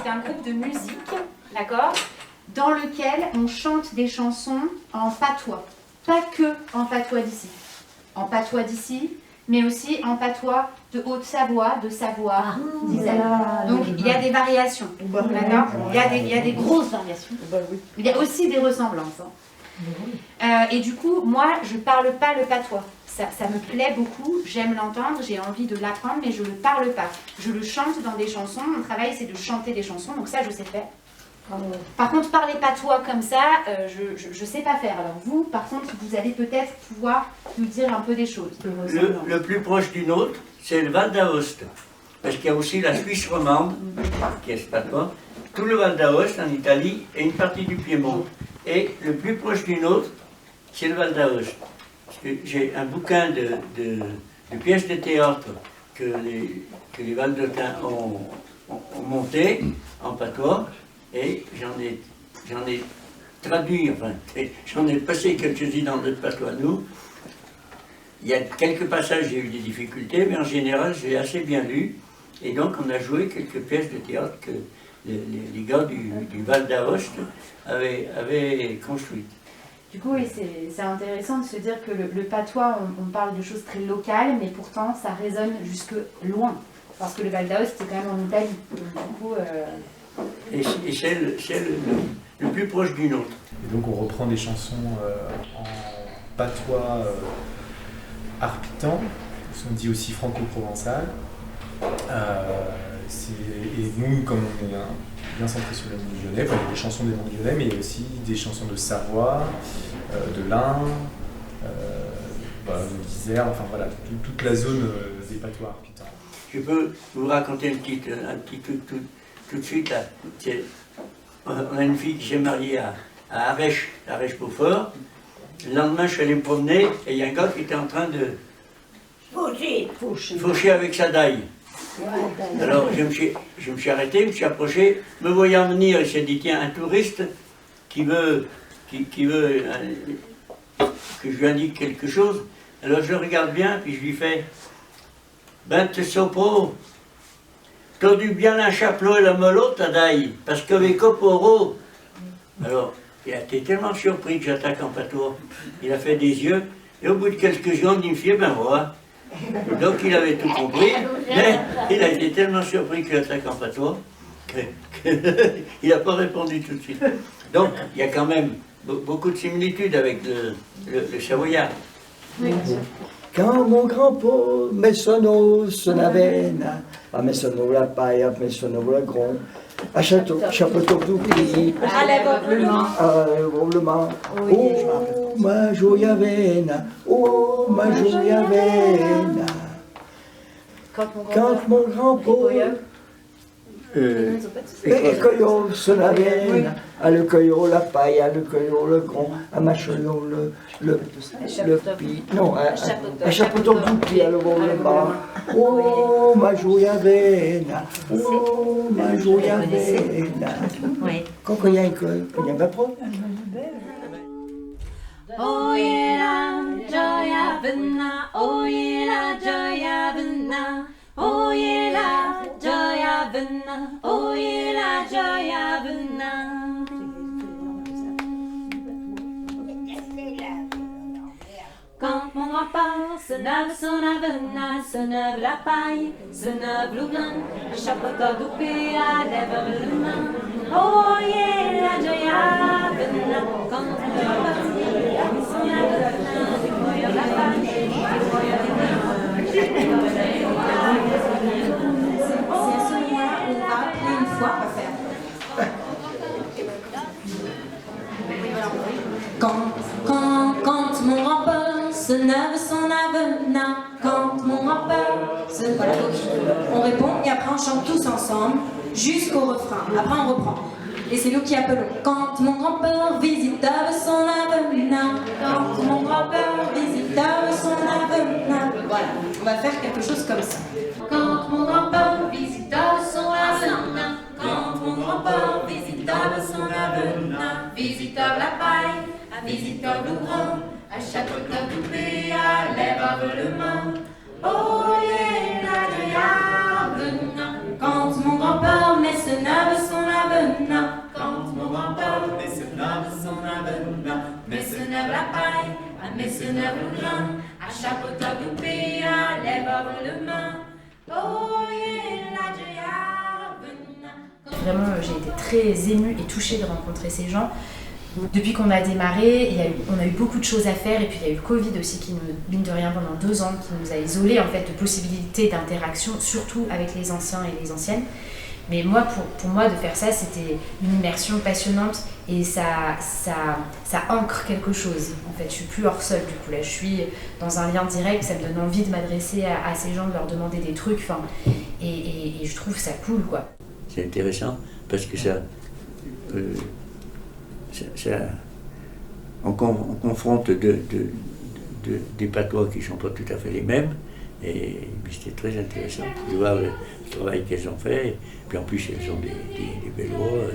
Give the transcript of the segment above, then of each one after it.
c'est un groupe de musique, d'accord, dans lequel on chante des chansons en patois. Pas que en patois d'ici. En patois d'ici, mais aussi en patois de Haute-Savoie, de Savoie, d'Isère. Donc il y a des variations, d'accord, il y a des grosses variations. Il y a aussi des ressemblances. Et du coup, moi, je ne parle pas le patois. Ça me plaît beaucoup, j'aime l'entendre, j'ai envie de l'apprendre, mais je ne le parle pas. Je le chante dans des chansons, mon travail c'est de chanter des chansons, donc ça je sais faire. Par contre, parler patois comme ça, je ne sais pas faire. Alors vous, par contre, vous allez peut-être pouvoir nous dire un peu des choses. Le plus proche du nôtre, c'est le Val d'Aoste. Parce qu'il y a aussi la Suisse romande, qui est ce patois, tout le Val d'Aoste en Italie et une partie du Piémont. Et le plus proche du nôtre, c'est le Val d'Aoste. J'ai un bouquin de pièces de théâtre que les Valdôtains ont monté en patois, et j'en ai traduit, enfin, j'en ai passé quelques-unes dans notre patois, nous. Il y a quelques passages, j'ai eu des difficultés, mais en général, j'ai assez bien lu, et donc on a joué quelques pièces de théâtre que les gars du Val d'Aoste avaient construites. Du coup, oui, c'est intéressant de se dire que le patois, on parle de choses très locales, mais pourtant ça résonne jusque loin. Parce que le Val d'Aoste, c'est quand même en Italie. Donc, du coup, Et c'est le plus proche du nôtre. Et donc on reprend des chansons en patois arpitan, on dit aussi franco-provençal. Et nous, comme on est bien centré sur les monts lyonnais, il y a des chansons des monts lyonnais, mais il y a aussi des chansons de Savoie, de l'Ain, d'Isère, enfin voilà, toute la zone des patois arpitans. Je peux vous raconter un petit truc tout de suite. Là. On a une fille qui s'est mariée à Arèche-Beaufort. Le lendemain, je suis allé me promener et il y a un gars qui était en train de faucher avec sa daille. Alors je me suis arrêté, je me suis approché, me voyant venir, il s'est dit tiens, un touriste qui veut que je lui indique quelque chose. Alors je le regarde bien, puis je lui fais ben te sopo, t'as dû bien la chapelot et la melot ta daille, parce que les coporo. Alors il a été tellement surpris que j'attaque en patois. Il a fait des yeux, et au bout de quelques secondes, il me fait ben voilà. Donc il avait tout compris, mais il a été tellement surpris que j'attaque en patois qu'il n'a pas répondu tout de suite. Donc il y a quand même beaucoup de similitudes avec le savoyard. oui. Quand mon grand-père met son eau, son avena, a met son eau la paille, a met son eau la gron, a chapeau d'oubli, À l'aveuglement. Oh, ma joya vena, oh, ma joya vena. Quand mon grand-père et cueillot son avena, a le cueillot la paille, a le cueillot le gron, a machelot le pi, non, a chapeau d'oubli, a le bon le bas. Oh, ma joya vena, oh, ma joya vena. Quand il y a un vapeur. Oh yeah, joya vena, oh yeah, joya vena, oh yeah, joya vena, oh yeah, joya vena. Quand mon grand-père se neuve son avena, se neuve la paille, se neuve l'oublin, chapeau doupé à lèvres le main. Oh yeah, la joya vena, quand mon grand-père son avena, découvre la paille, découvre les mains. C'est à ce moment-là qu'on va appeler une fois à faire. Quand mon grand-père se neuve son avena, quand mon grand-père se... Voilà, donc on répond et après on chante tous ensemble jusqu'au refrain. Après on reprend. Et c'est nous qui appelons. Quand mon grand-père visitava son avena, quand mon grand-père visitava son avena. Voilà, on va faire quelque chose comme ça. Quand mon grand-père visitava son avena, quand mon grand-père visitava son avena, visitava la paille, à visiteur le grand, à chaque doupé, à lèvres le main. Oh yeah, la joya vena. Quand mon grand-père met ce neuve son avenin, quand mon grand-père Maisonneuve son avenin, Maisonneuve la paille, à Maisonneuve le grain, à Chapotoc doupé, à lèvres le main. Oh, yeah, la avenin. Vraiment, j'ai été très émue et touchée de rencontrer ces gens. Depuis qu'on a démarré, on a eu beaucoup de choses à faire et puis il y a eu le Covid aussi qui nous, mine de rien, pendant 2 ans, qui nous a isolés en fait de possibilités d'interaction, surtout avec les anciens et les anciennes. Mais moi, pour moi, de faire ça, c'était une immersion passionnante et ça ancre quelque chose. En fait, je suis plus hors sol du coup. Là, je suis dans un lien direct, ça me donne envie de m'adresser à ces gens, de leur demander des trucs. Et je trouve ça cool, quoi. C'est intéressant parce que on confronte des patois qui ne sont pas tout à fait les mêmes, et c'était très intéressant de voir le travail qu'elles ont fait, puis en plus elles ont des belles voix,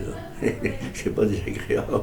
c'est pas désagréable.